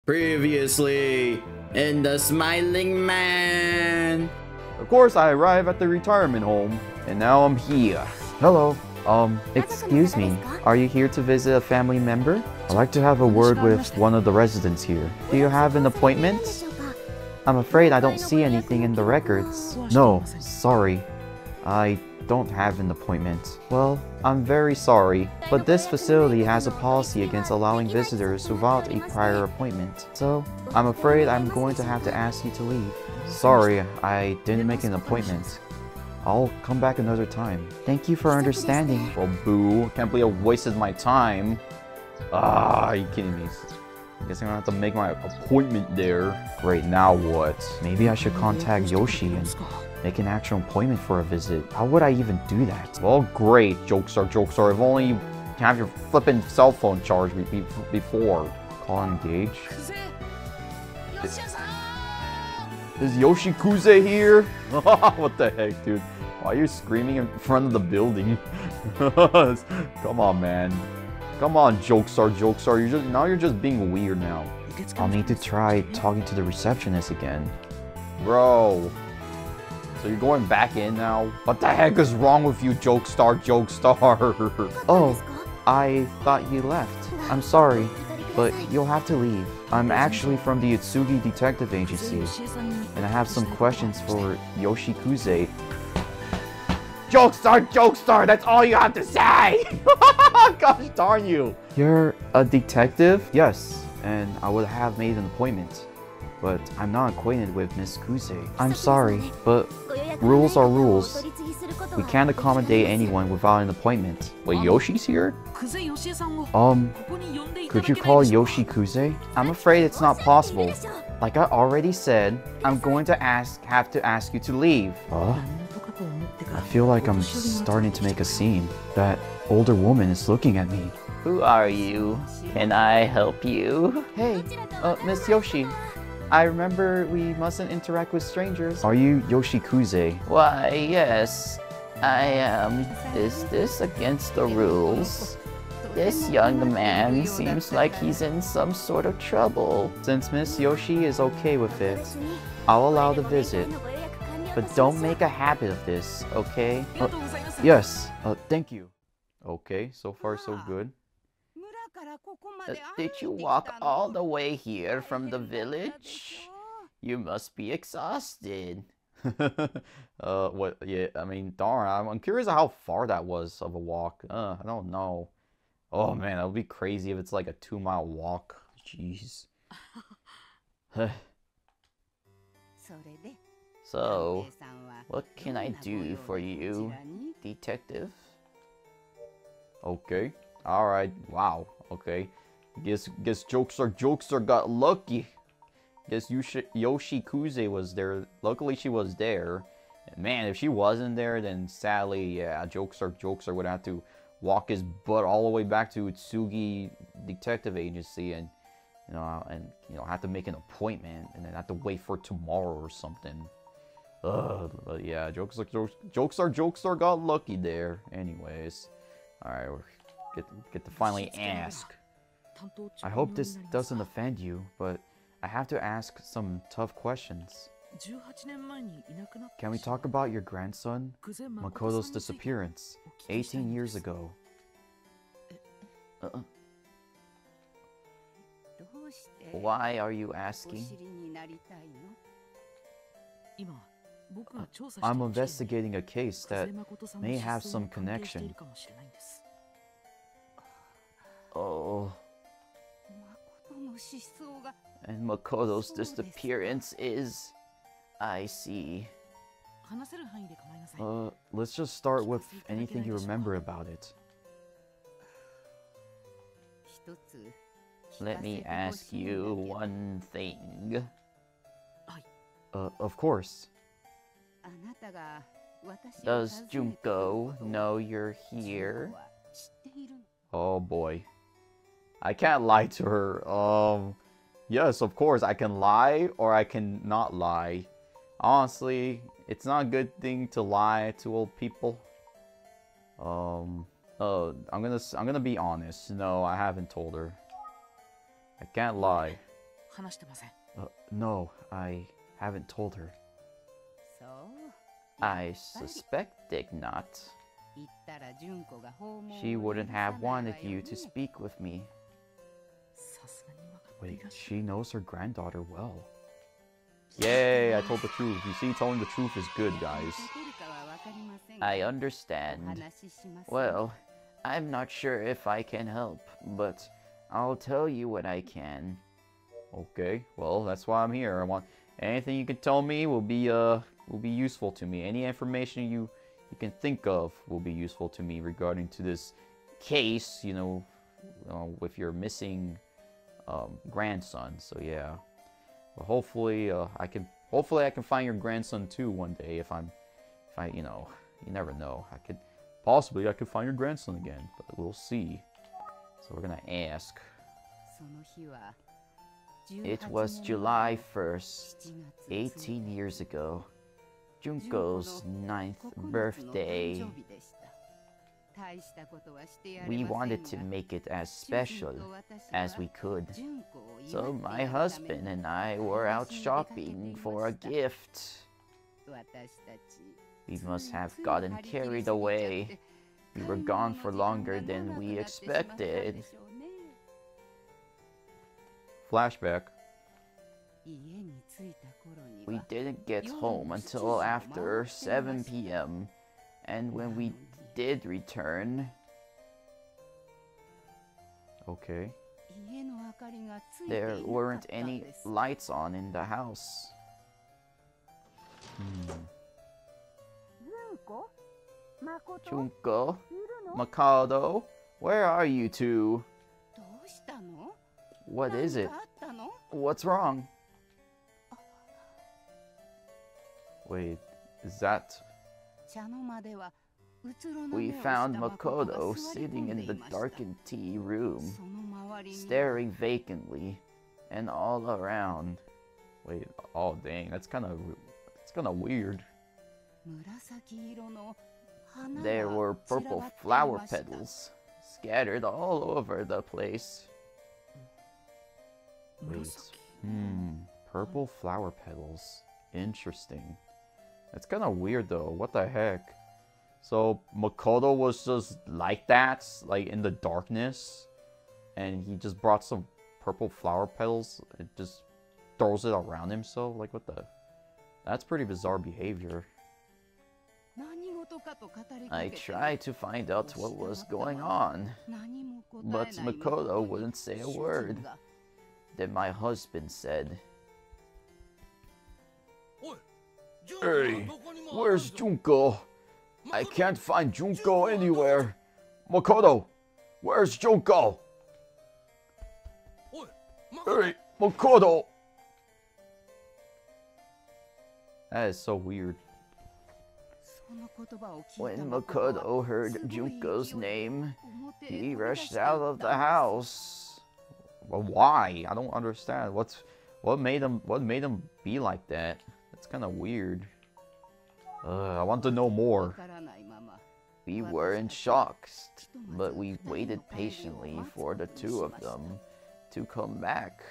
Previously in the Smiling Man. Of course, I arrive at the retirement home, and now I'm here. Hello. Excuse me. Are you here to visit a family member? I'd like to have a word with one of the residents here. Do you have an appointment? I'm afraid I don't see anything in the records. No, sorry. I don't have an appointment. Well, I'm very sorry, but this facility has a policy against allowing visitors without a prior appointment. So, I'm afraid I'm going to have to ask you to leave. Sorry, I didn't make an appointment. I'll come back another time. Thank you for understanding. Well, boo. Can't believe I wasted my time. Are you kidding me? I guess I'm gonna have to make my appointment there. Great, now what? Maybe I should contact Yoshie and make an actual appointment for a visit. How would I even do that? Well, great, Jokestar Jokestar. If only you have your flippin' cell phone charged before. Call and engage. Is Yoshie Kuze here? What the heck, dude? Why are you screaming in front of the building? Come on, man. Come on, Jokestar Jokestar. You're just being weird now. I'll need to try talking to the receptionist again. Bro. So you're going back in now? What the heck is wrong with you, Jokestar Jokestar? Oh, I thought you left. I'm sorry, but you'll have to leave. I'm actually from the Utsugi Detective Agency, and I have some questions for Yoshie Kuze. Jokestar Jokestar, that's all you have to say! Gosh darn you! You're a detective? Yes, and I would have made an appointment. But I'm not acquainted with Miss Kuze. I'm sorry, but rules are rules. We can't accommodate anyone without an appointment. Wait, Yoshi's here? Could you call Yoshie Kuze? I'm afraid it's not possible. Like I already said, I'm going to have to ask you to leave. Huh? I feel like I'm starting to make a scene. That older woman is looking at me. Who are you? Can I help you? Hey, Miss Yoshie. I remember we mustn't interact with strangers. Are you Yoshie Kuze? Why, yes, I am. Is this against the rules? This young man seems like he's in some sort of trouble. Since Miss Yoshie is okay with it, I'll allow the visit. But don't make a habit of this, okay? Yes, thank you. Okay, so far so good. Did you walk all the way here from the village? You must be exhausted. What? Yeah, I mean, darn, I'm curious how far that was of a walk. I don't know. Oh man, that would be crazy if it's like a 2-mile walk. Jeez. So, what can I do for you, detective? Okay. Alright. Wow. Okay. Guess Jokestar Jokestar got lucky. Guess Yoshie Kuze was there. Luckily she was there. And man, if she wasn't there, then sadly, yeah, Jokestar Jokestar would have to walk his butt all the way back to Utsugi Detective Agency and have to make an appointment and then have to wait for tomorrow or something. But yeah, Jokestar Jokestar got lucky there. Anyways, all right, get to finally ask. I hope this doesn't offend you, but I have to ask some tough questions. Can we talk about your grandson, Makoto's disappearance, 18 years ago? Why are you asking? I'm investigating a case that may have some connection. Oh. And Makoto's disappearance is... I see. Let's just start with anything you remember about it. Let me ask you one thing. Of course. Does Junko know you're here? Oh boy. I can't lie to her. Yes, of course, I can lie or I can not lie. Honestly, it's not a good thing to lie to old people. I'm gonna be honest. No, I haven't told her. I can't lie. No, I haven't told her. I suspected not. She wouldn't have wanted you to speak with me. Wait, she knows her granddaughter well. Yay, I told the truth. You see, telling the truth is good, guys. I understand. Well, I'm not sure if I can help, but I'll tell you what I can. Okay, well, that's why I'm here. I want anything you can tell me will be useful to me. Any information you can think of will be useful to me regarding to this case, you know, with your missing grandson. So yeah, well, hopefully I can find your grandson too one day. If I you know, you never know. I could find your grandson again, but we'll see. So we're gonna ask. It was July 1st, 18 years ago. Junko's 9th birthday. We wanted to make it as special as we could. So my husband and I were out shopping for a gift. We must have gotten carried away. We were gone for longer than we expected. Flashback. We didn't get home until after 7 p.m. And when we did return... Okay. There weren't any lights on in the house. Junko? Makoto? Where are you two? What is it? What's wrong? Wait, is that... We found Makoto sitting in the darkened tea room, staring vacantly and all around. Wait, oh dang, that's kind of weird. There were purple flower petals scattered all over the place. Wait, purple flower petals. Interesting. That's kind of weird though. What the heck? So Makoto was just like that, like in the darkness, and he just brought some purple flower petals and just throws it around himself. Like what the? That's pretty bizarre behavior. I tried to find out what was going on, but Makoto wouldn't say a word. Then my husband said, "Hey, where's Junko? I can't find Junko anywhere. Makoto, where's Junko? Hey, Makoto!" That is so weird. When Makoto heard Junko's name, he rushed out of the house. Well, why? I don't understand. What made him be like that? That's kind of weird. I want to know more. We were in shock, but we waited patiently for the two of them to come back.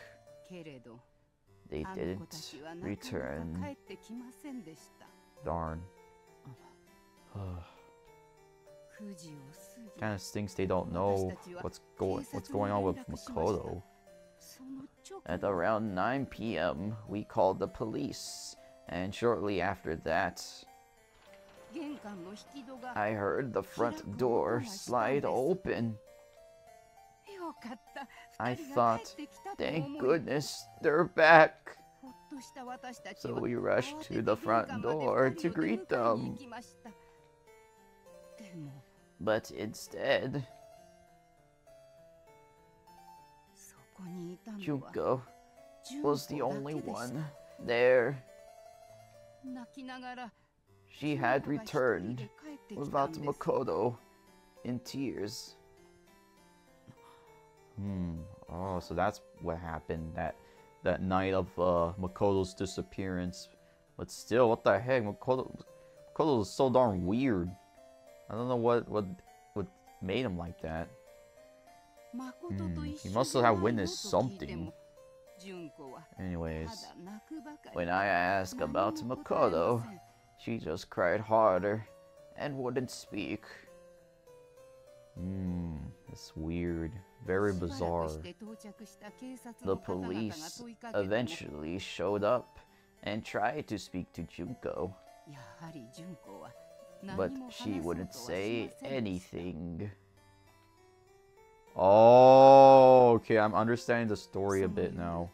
They didn't return. Darn. Kind of stinks they don't know what's going on with Makoto. At around 9 p.m., we called the police, and shortly after that, I heard the front door slide open. I thought, thank goodness, they're back. So we rushed to the front door to greet them. But instead, Junko was the only one there. She had returned without Makoto, in tears. Oh, so that's what happened that night of Makoto's disappearance. But still, what the heck? Makoto is so darn weird. I don't know what made him like that. He must have witnessed something. Anyways, when I asked about Makoto, she just cried harder and wouldn't speak. It's weird. Very bizarre. The police eventually showed up and tried to speak to Junko, but she wouldn't say anything. Oh, okay, I'm understanding the story a bit now.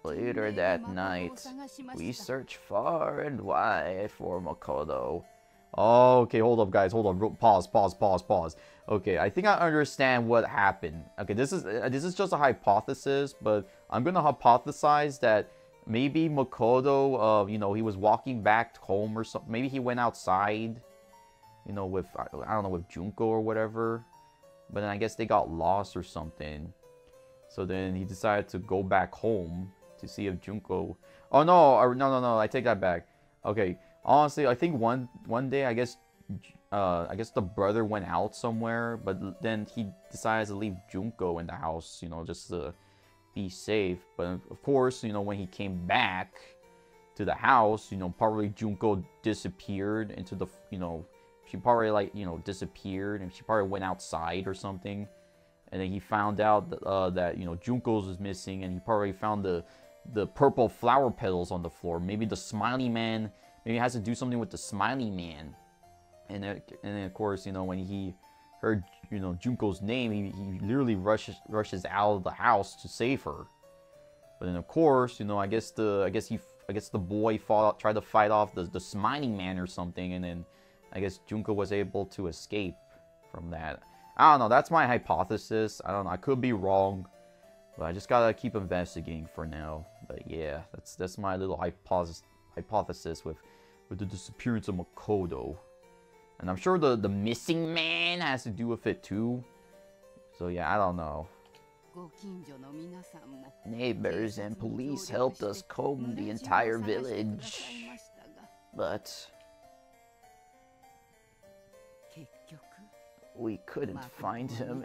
Later that night, we searched far and wide for Makoto. Oh, okay, hold up, guys, hold on. Pause. Okay, I think I understand what happened. Okay, this is just a hypothesis, but I'm gonna hypothesize that maybe Makoto, you know, he was walking back home or something. Maybe he went outside, you know, with I don't know, with Junko or whatever. But then I guess they got lost or something. So then he decided to go back home to see if Junko... Oh no, no, I take that back. Okay, honestly, I think one day, I guess the brother went out somewhere, but then he decided to leave Junko in the house, you know, just to be safe. But of course, you know, when he came back to the house, you know, probably Junko disappeared into the, you know, she probably, like, you know, disappeared, and she probably went outside or something. And then he found out that, you know, Junko's was missing, and he probably found the purple flower petals on the floor. Maybe the smiley man, maybe it has to do something with the smiley man. And then of course, you know, when he heard, you know, Junko's name, he literally rushes out of the house to save her. But then of course, you know, I guess the boy tried to fight off the smiley man or something, and then I guess Junko was able to escape from that. I don't know, that's my hypothesis. I don't know, I could be wrong, but I just gotta keep investigating for now. But yeah, that's my little hypothesis with the disappearance of Makoto. And I'm sure the missing man has to do with it too. So yeah, I don't know. Neighbors and police helped us comb the entire village, but we couldn't find him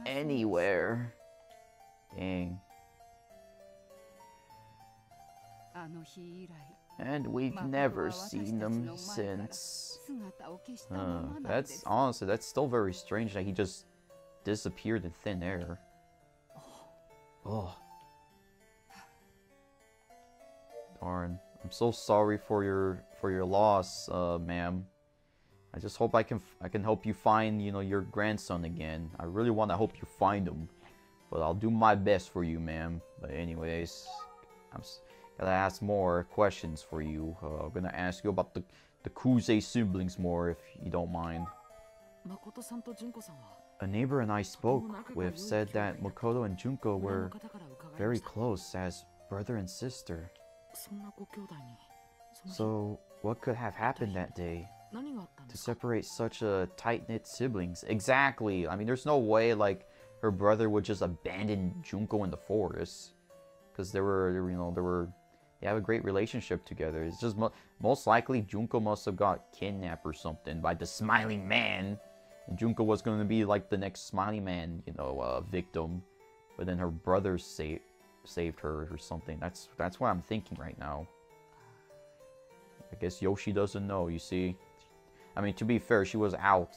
anywhere. Dang. And we've never seen him since. That's honestly, that's still very strange that he just disappeared in thin air. Oh. Darn. I'm so sorry for your loss, ma'am. I just hope I can help you find, you know, your grandson again. I really want to help you find him, but I'll do my best for you, ma'am. But anyways, I'm gotta ask more questions for you. I'm gonna ask you about the Kuze siblings more, if you don't mind. A neighbor and I spoke with said that Makoto and Junko were very close as brother and sister. So what could have happened that day to separate such a tight-knit siblings? Exactly. I mean, there's no way like her brother would just abandon Junko in the forest, because they have a great relationship together. It's just most likely Junko must have got kidnapped or something by the smiling man, and Junko was going to be like the next smiling man, you know, victim. But then her brother saved her or something. That's what I'm thinking right now. I guess Yoshie doesn't know, you see. I mean, to be fair, she was out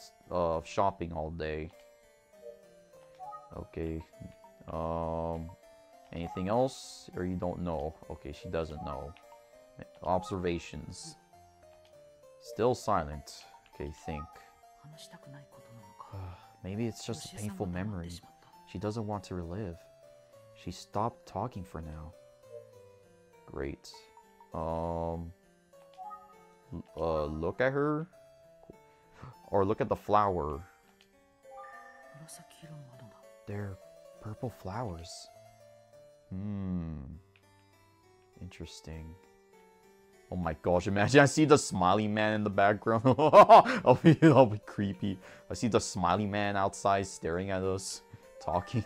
shopping all day. Okay. Anything else? Or you don't know? Okay, she doesn't know. Observations. Still silent. Okay, think. Maybe it's just a painful memory she doesn't want to relive. She stopped talking for now. Great. Look at her? Or look at the flower. They're purple flowers. Interesting. Oh my gosh, imagine I see the smiley man in the background. I'll be creepy. I see the smiley man outside staring at us, talking.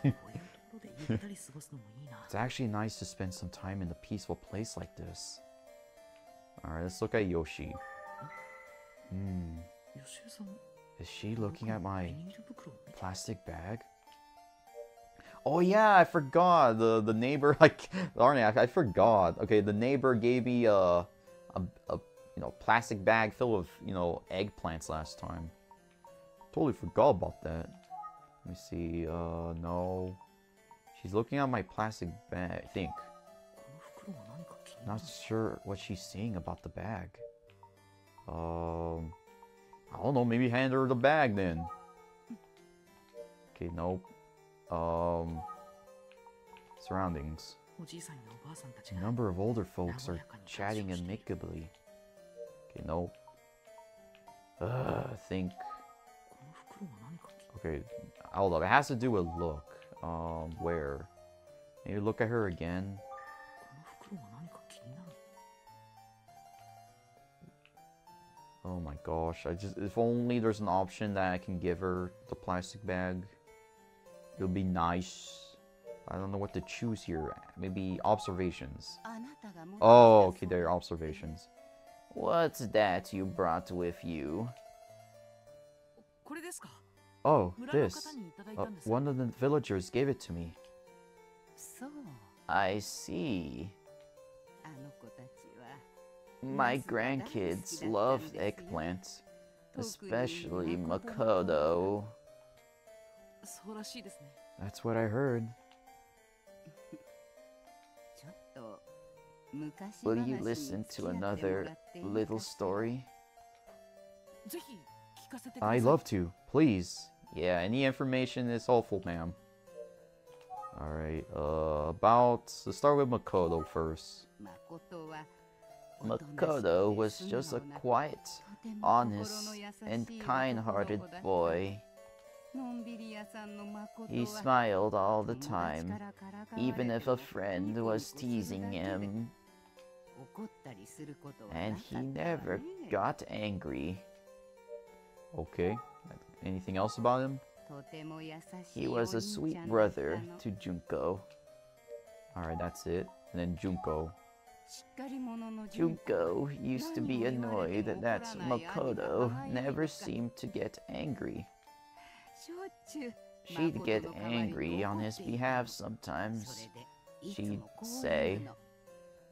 It's actually nice to spend some time in a peaceful place like this. Alright, let's look at Yoshie. Is she looking at my plastic bag? Oh yeah, I forgot. The neighbor, like, darn it, I forgot. Okay, the neighbor gave me a plastic bag full of, eggplants last time. Totally forgot about that. Let me see. No. She's looking at my plastic bag, I think. Not sure what she's saying about the bag. I don't know, maybe hand her the bag then. Okay, nope. Surroundings. A number of older folks are chatting amicably. Okay, nope. Think. Okay, hold up. It has to do with look. Where? Maybe look at her again. Oh my gosh, if only there's an option that I can give her the plastic bag. It'll be nice. I don't know what to choose here. Maybe observations. Oh, okay, there are observations. What's that you brought with you? Oh, this. One of the villagers gave it to me. I see. My grandkids love eggplants, especially Makoto. That's what I heard. Will you listen to another little story? I'd love to, please. Yeah, any information is helpful, ma'am. Alright, let's start with Makoto first. Makoto was just a quiet, honest, and kind-hearted boy. He smiled all the time, even if a friend was teasing him. And he never got angry. Okay, anything else about him? He was a sweet brother to Junko. Alright, that's it. And then Junko. Junko used to be annoyed that Makoto never seemed to get angry. She'd get angry on his behalf sometimes. She'd say,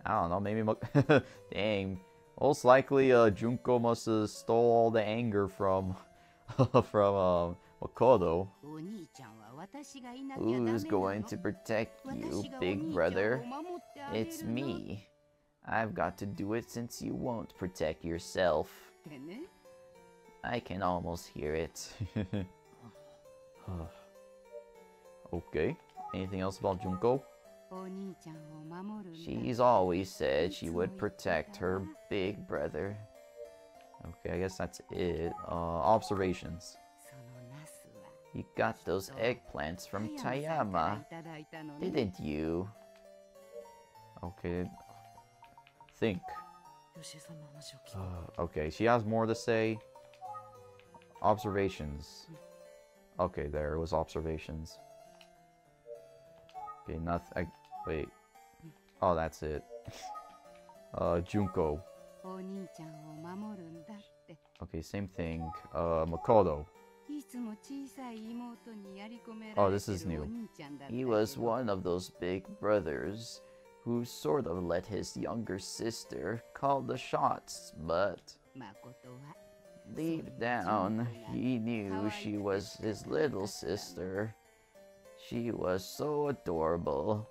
I don't know, maybe dang. Most likely Junko must have stole all the anger from Makoto. Who's going to protect you, big brother? It's me. I've got to do it since you won't protect yourself. I can almost hear it. Okay. Anything else about Junko? She's always said she would protect her big brother. Okay, I guess that's it. Observations. You got those eggplants from Tayama, didn't you? Okay. Think. Okay, she has more to say. Observations. Okay, there it was observations. Okay, nothing. Wait. Oh, that's it. Junko. Okay, same thing. Makoto. Oh, this is new. He was one of those big brothers who sort of let his younger sister call the shots, but deep down, he knew she was his little sister. She was so adorable.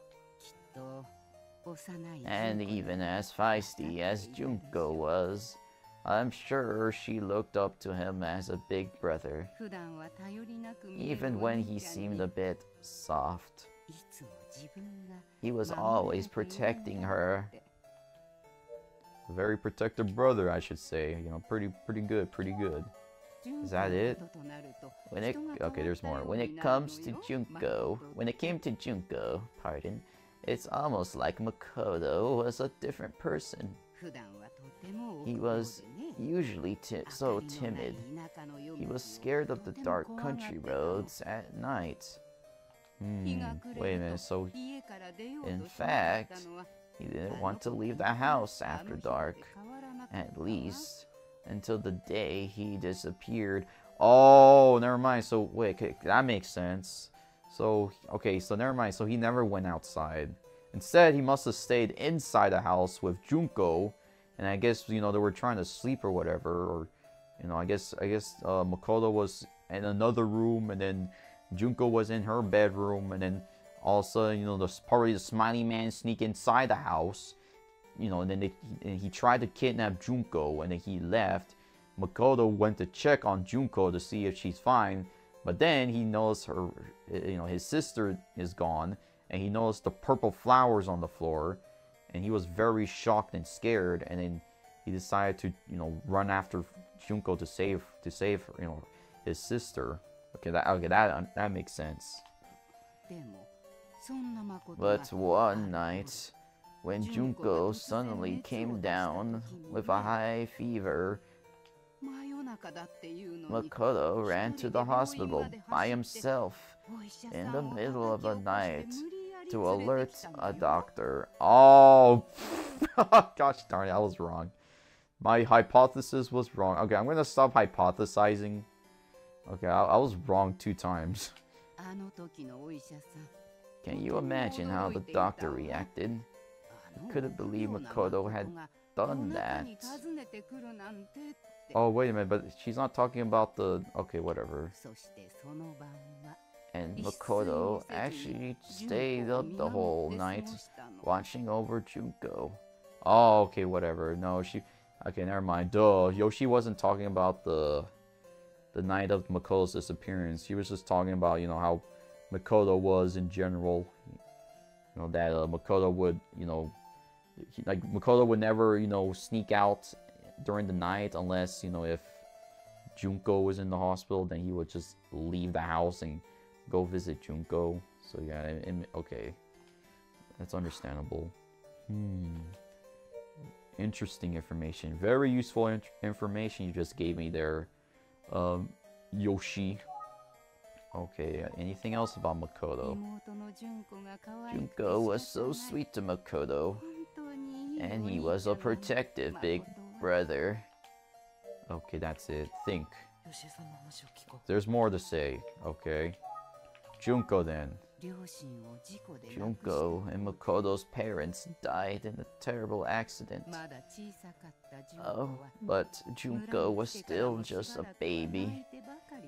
And even as feisty as Junko was, I'm sure she looked up to him as a big brother, even when he seemed a bit soft. He was always protecting her. A very protective brother, I should say. You know, pretty good, pretty good. Is that it? Okay, there's more. When it came to Junko, pardon, it's almost like Makoto was a different person. He was usually so timid. He was scared of the dark country roads at night. Wait a minute, so in fact, he didn't want to leave the house after dark, at least until the day he disappeared. Oh, never mind. So wait, okay, that makes sense. So, okay, so never mind. So he never went outside. Instead, he must have stayed inside the house with Junko. And I guess, you know, they were trying to sleep or whatever. Or, you know, I guess Makoto was in another room. And then Junko was in her bedroom. And then all of a sudden, you know, probably the smiley man sneak inside the house. You know, and then he tried to kidnap Junko. And then he left. Makoto went to check on Junko to see if she's fine. But then he noticed her, you know, his sister is gone. And he noticed the purple flowers on the floor. And he was very shocked and scared. And then he decided to, you know, run after Junko to save you know, his sister. Okay, that makes sense. But one night, when Junko suddenly came down with a high fever, Makoto ran to the hospital by himself in the middle of the night to alert a doctor. Oh, gosh darn it, I was wrong. My hypothesis was wrong. Okay, I'm gonna stop hypothesizing. Okay, I was wrong 2 times. Can you imagine how the doctor reacted? I couldn't believe Makoto had done that. Oh, wait a minute, but she's not talking about the... Okay, whatever. And Makoto actually stayed up the whole night watching over Junko. Oh, okay, whatever. No, she... Okay, never mind. Duh. Yoshie wasn't talking about the night of Makoto's disappearance. He was just talking about, you know, how Makoto was in general. You know, that Makoto would, you know... like, Makoto would never, you know, sneak out during the night unless, you know, if Junko was in the hospital, then he would just leave the house and go visit Junko. So yeah, okay, that's understandable. Interesting information, very useful information you just gave me there, Yoshie. Okay, anything else about Makoto? Junko was so sweet to Makoto, and he was a protective big brother. Okay, that's it. Think. There's more to say. Okay. Junko then. Junko and Makoto's parents died in a terrible accident. Oh, but Junko was still just a baby.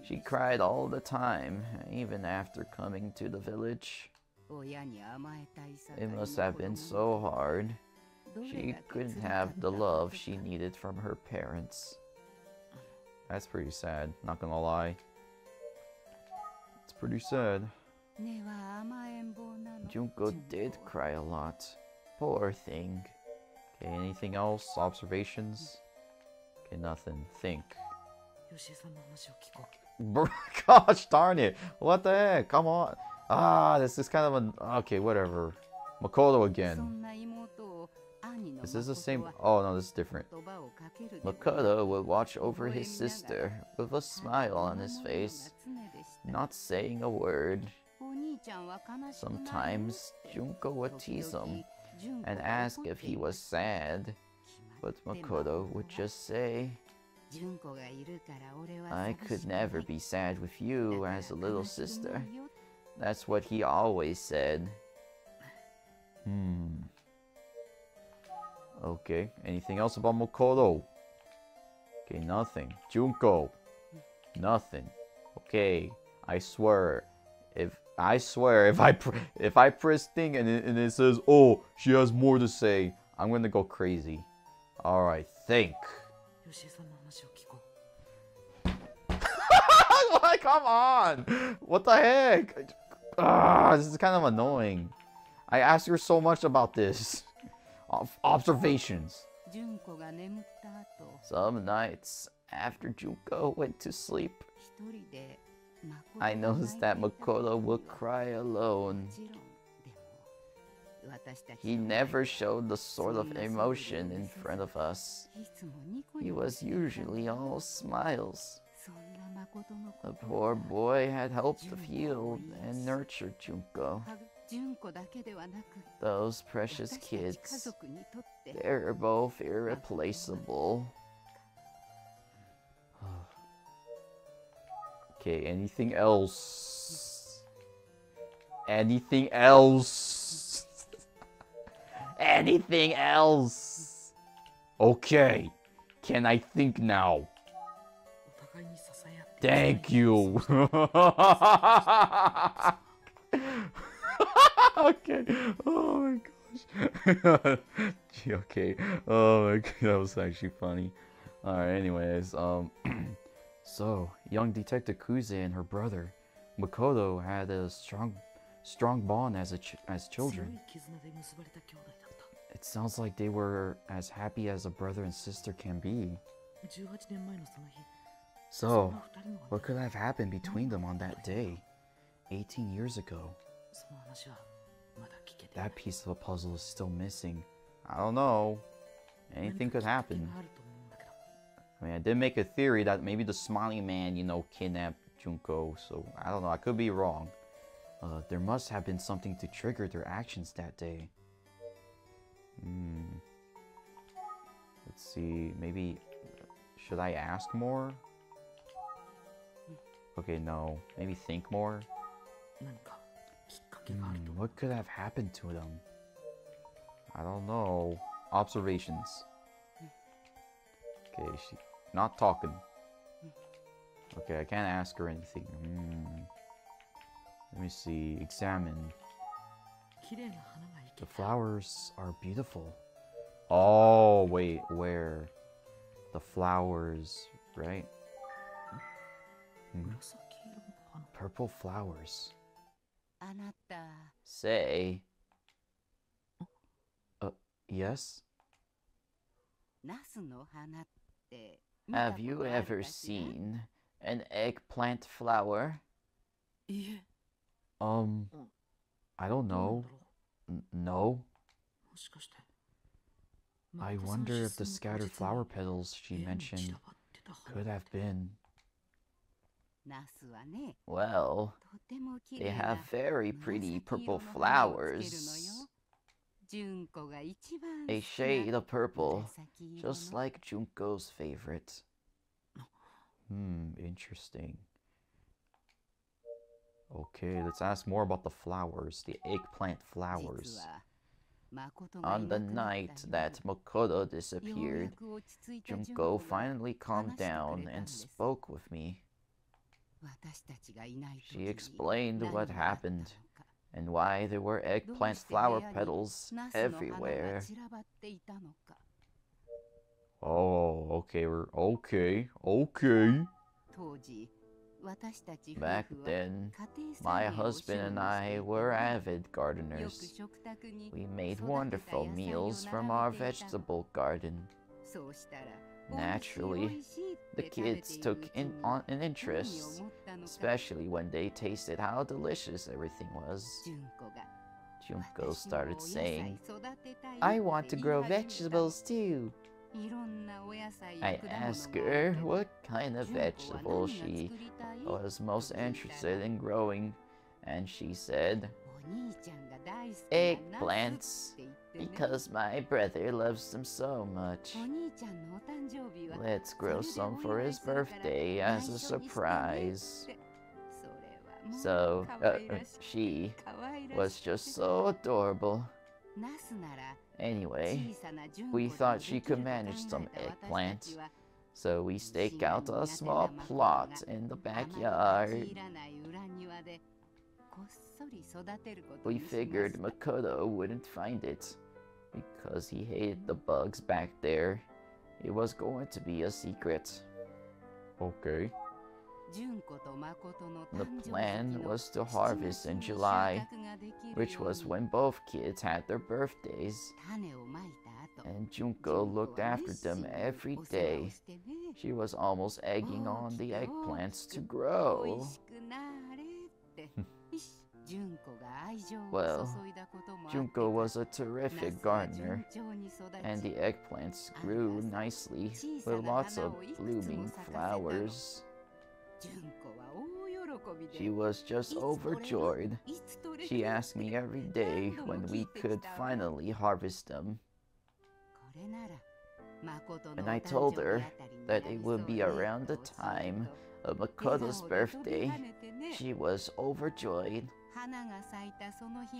She cried all the time, even after coming to the village. It must have been so hard. She couldn't have the love she needed from her parents. That's pretty sad, not gonna lie. It's pretty sad. Junko did cry a lot. Poor thing. Okay, anything else? Observations? Okay, nothing. Think. Gosh darn it! What the heck? Come on! Ah, this is kind of an... Okay, whatever. Makoto again. Is this the same? Oh no, this is different. Makoto would watch over his sister with a smile on his face, not saying a word. Sometimes Junko would tease him and ask if he was sad, but Makoto would just say, "I could never be sad with you as a little sister." That's what he always said. Okay, anything else about Makoto? Okay, nothing. Junko? Nothing. Okay, I swear if I press thing and it says, oh, she has more to say, I'm gonna go crazy. Alright, think. Like, come on! What the heck? This is kind of annoying. I asked her so much about this. Observations. Some nights after Junko went to sleep, I noticed that Makoto would cry alone. He never showed the sort of emotion in front of us. He was usually all smiles. The poor boy had helped heal and nurture Junko. Those precious kids, they're both irreplaceable. Okay, anything else? Anything else? Anything else? Okay. Can I think now? Thank you. Okay. Oh my gosh. Okay. Oh my god, that was actually funny. Alright, anyways, so young Detective Kuze and her brother Makoto had a strong bond as children. It sounds like they were as happy as a brother and sister can be. So, what could have happened between them on that day, 18 years ago? That piece of the puzzle is still missing. I don't know. Anything could happen. I mean, I did make a theory that maybe the smiling man, you know, kidnapped Junko, so I don't know, I could be wrong. There must have been something to trigger their actions that day. Let's see, maybe... Should I ask more? Okay, no. Maybe think more? What could have happened to them? I don't know. Observations. Okay, she's not talking. Okay, I can't ask her anything. Let me see. Examine. The flowers are beautiful. Oh, wait, where? The flowers, right? Purple flowers. Say. Yes? Have you ever seen an eggplant flower? I don't know. No. I wonder if the scattered flower petals she mentioned could have been. Well, they have very pretty purple flowers. A shade of purple, just like Junko's favorite. Interesting. Okay, let's ask more about the flowers, the eggplant flowers. On the night that Makoto disappeared, Junko finally calmed down and spoke with me. She explained what happened and why there were eggplant flower petals everywhere. Oh, okay, okay. Back then, my husband and I were avid gardeners. We made wonderful meals from our vegetable garden. Naturally, the kids took an interest, especially when they tasted how delicious everything was. Junko started saying, "I want to grow vegetables too." I asked her what kind of vegetable she was most interested in growing, and she said, "Eggplants, because my brother loves them so much. Let's grow some for his birthday as a surprise." So, she was just so adorable. Anyway, we thought she could manage some eggplant, so we staked out a small plot in the backyard. We figured Makoto wouldn't find it, because he hated the bugs back there. It was going to be a secret. Okay. The plan was to harvest in July, which was when both kids had their birthdays, and Junko looked after them every day. She was almost egging on the eggplants to grow. Well, Junko was a terrific gardener, and the eggplants grew nicely with lots of blooming flowers. She was just overjoyed. She asked me every day when we could finally harvest them. And I told her that it would be around the time of Makoto's birthday. She was overjoyed.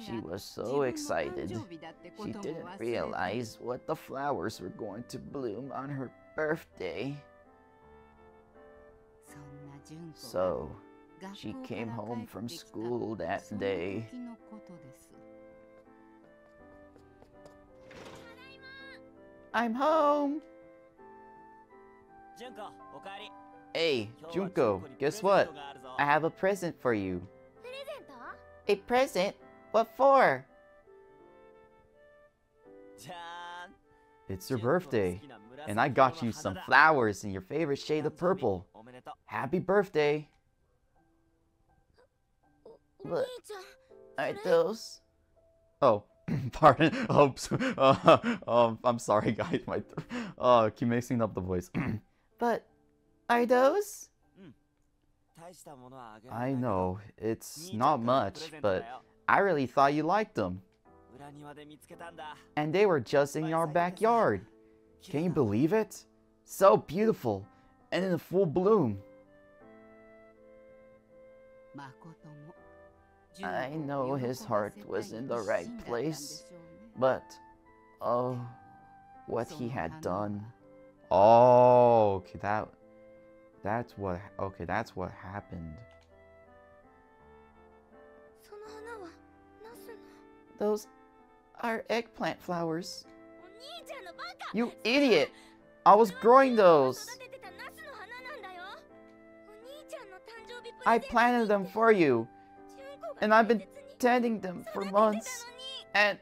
She was so excited. She didn't realize what the flowers were going to bloom on her birthday. So, she came home from school that day. I'm home! Hey, Junko, guess what? I have a present for you. A present? What for? It's your birthday, and I got you some flowers in your favorite shade of purple. Happy birthday! What are those? Oh, pardon. Oops. I'm sorry, guys. Keep mixing up the voice. But are those? I know, it's not much, but I really thought you liked them. And they were just in our backyard. Can you believe it? So beautiful, and in full bloom. I know his heart was in the right place, but oh, what he had done. Oh, okay, that's what happened. Those are eggplant flowers. You idiot! I was growing those. I planted them for you, and I've been tending them for months, and...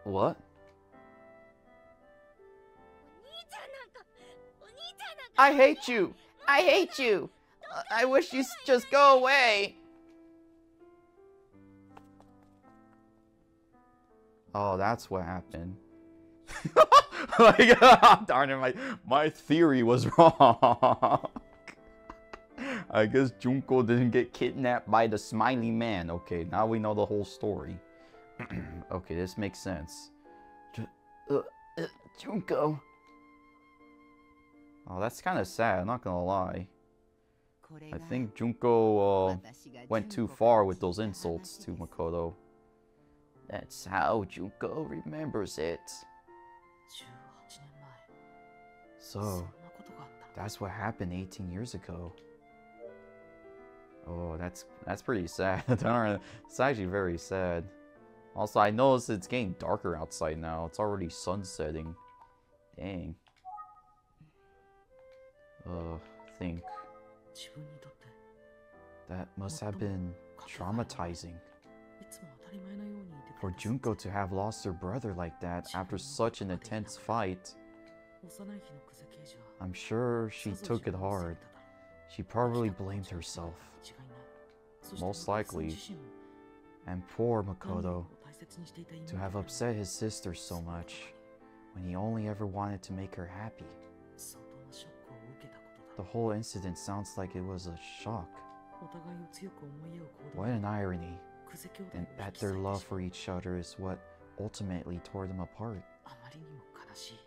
What? I hate you! I hate you! I wish you'd just go away! Oh, that's what happened. Like, darn it, my theory was wrong. I guess Junko didn't get kidnapped by the smiley man. Okay, now we know the whole story. Okay, this makes sense. Junko. Oh, that's kind of sad, I'm not gonna lie. I think Junko went too far with those insults to Makoto. That's how Junko remembers it. So, that's what happened 18 years ago. Oh, that's pretty sad. It's actually very sad. Also, I noticed it's getting darker outside now. It's already sunsetting. Dang. Think. That must have been traumatizing. For Junko to have lost her brother like that after such an intense fight. I'm sure she took it hard. She probably blamed herself. Most likely. And poor Makoto, to have upset his sister so much, when he only ever wanted to make her happy. The whole incident sounds like it was a shock. What an irony, and that their love for each other is what ultimately tore them apart.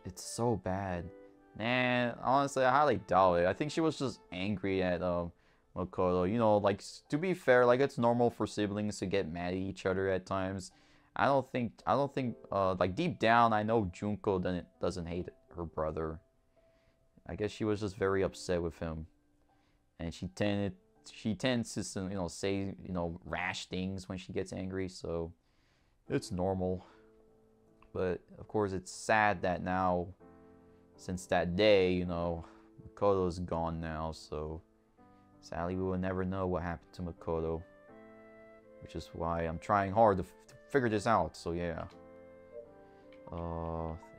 It's so bad. Man, honestly, I highly doubt it. I think she was just angry at Makoto. You know, like, to be fair, like, it's normal for siblings to get mad at each other at times. I don't think, like, deep down, I know Junko doesn't hate her brother. I guess she was just very upset with him. And she tends to, you know, say, you know, rash things when she gets angry, so it's normal. But, of course, it's sad that now, since that day, you know, Makoto's gone now, so sadly we will never know what happened to Makoto. Which is why I'm trying hard to figure this out, so yeah.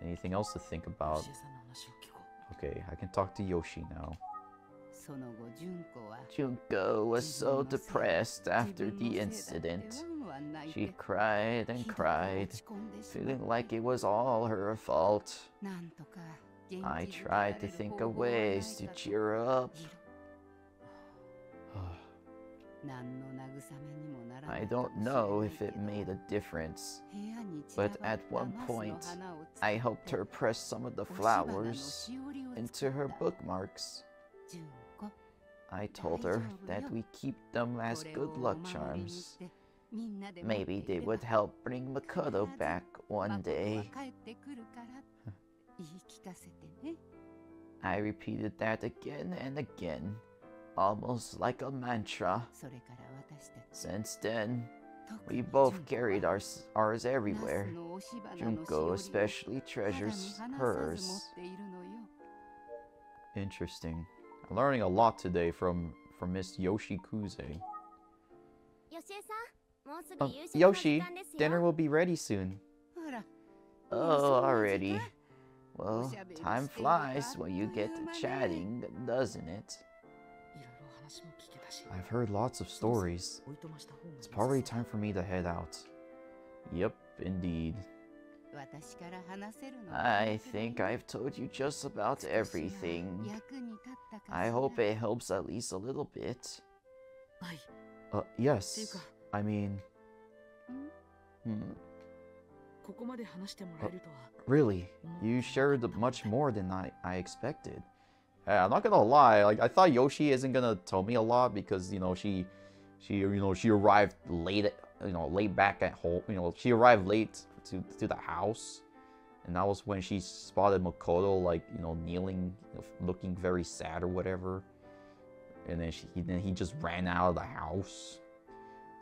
Anything else to think about? Okay, I can talk to Yoshie now. Junko was so depressed after the incident. She cried and cried, feeling like it was all her fault. I tried to think of ways to cheer her up. I don't know if it made a difference, but at one point, I helped her press some of the flowers into her bookmarks. I told her that we keep them as good luck charms. Maybe they would help bring Makoto back one day. I repeated that again and again, almost like a mantra. Since then, we both carried ours everywhere. Junko especially treasures hers. Interesting. I'm learning a lot today from Miss Yoshie Kuze. Yoshie, dinner will be ready soon. Oh, already. Well, time flies when you get to chatting, doesn't it? I've heard lots of stories. It's probably time for me to head out. Yep, indeed. I think I've told you just about everything. I hope it helps at least a little bit. Yes. I mean... Really? You shared much more than I expected. Hey, I'm not gonna lie, like I thought Yoshie isn't gonna tell me a lot because, you know, she arrived late, late back at home. She arrived late to the house, and that was when she spotted Makoto, like, kneeling, looking very sad or whatever. And then he just ran out of the house.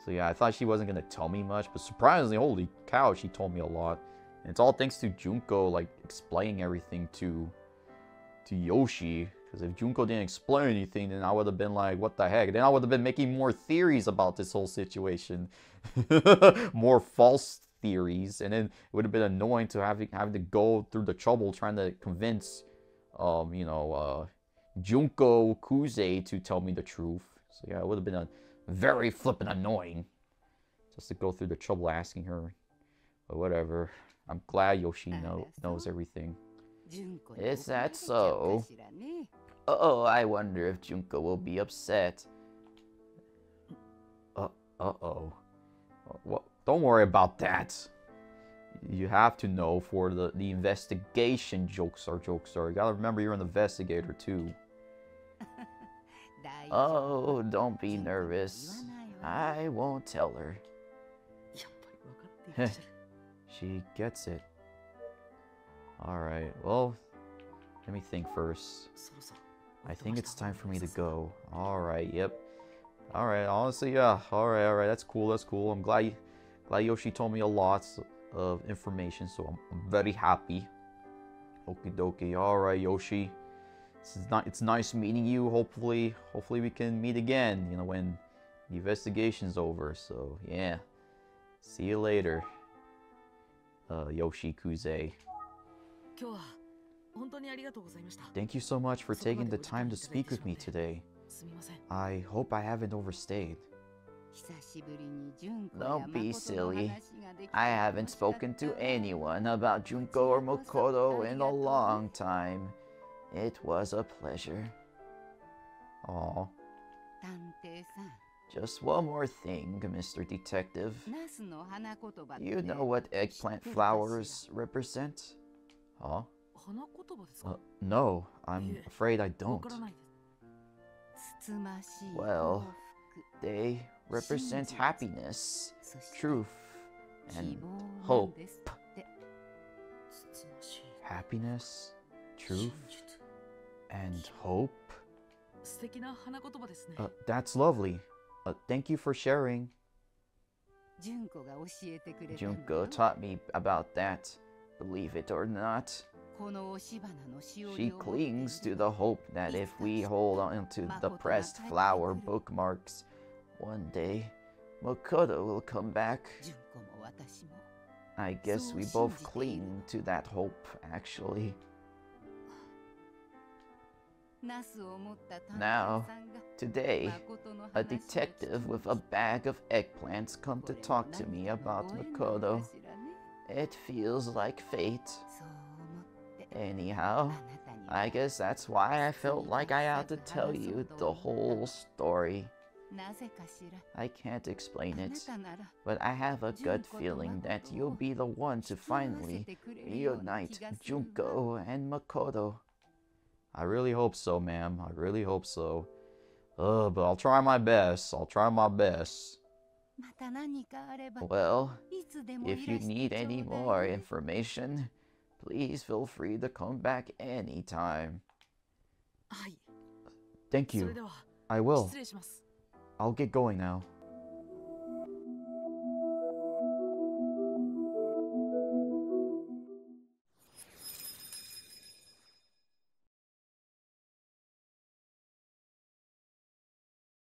So yeah, I thought she wasn't gonna tell me much, but surprisingly, holy cow, she told me a lot. And it's all thanks to Junko, like, explaining everything to Yoshie. Because if Junko didn't explain anything, then I would have been like, what the heck? Then I would have been making more theories about this whole situation. More false theories. And then it would have been annoying to having to go through the trouble trying to convince, Junko Kuze to tell me the truth. So yeah, it would have been very flippin' annoying just to go through the trouble asking her. But whatever. I'm glad Yoshie knows everything. Is that so? Oh, I wonder if Junko will be upset. Uh-oh. Well, don't worry about that. You have to know for the investigation, Jokestar Jokestar. You gotta remember you're an investigator too. Oh, don't be nervous. I won't tell her. She gets it. Alright, well, let me think first. I think it's time for me to go. Alright, yep. Alright, honestly, yeah. Alright, that's cool. I'm glad Yoshie told me a lot of information, so I'm very happy. Okie dokie. Alright, Yoshie. It's nice meeting you. Hopefully we can meet again, when the investigation's over. So, yeah. See you later. Yoshie Kuze. Thank you so much for taking the time to speak with me today. I hope I haven't overstayed. Don't be silly. I haven't spoken to anyone about Junko or Makoto in a long time. It was a pleasure. Aw. Just one more thing, Mr. Detective. You know what eggplant flowers represent? Huh? No, I'm afraid I don't. Well, they represent happiness, truth, and hope. Happiness, truth, and hope? That's lovely. Thank you for sharing. Junko taught me about that, believe it or not. She clings to the hope that if we hold on to the pressed flower bookmarks, one day Makoto will come back. I guess we both cling to that hope, actually. Now, today, a detective with a bag of eggplants come to talk to me about Makoto. It feels like fate. Anyhow, I guess that's why I felt like I had to tell you the whole story. I can't explain it, but I have a gut feeling that you'll be the one to finally reunite Junko and Makoto. I really hope so, ma'am. I really hope so. But I'll try my best. I'll try my best. また何かあれば Well, いつでも if い you らして need ちょう any だい more ね information, please feel free to come back anytime. はい Thank それ you. では I will. 失礼します I'll get going now.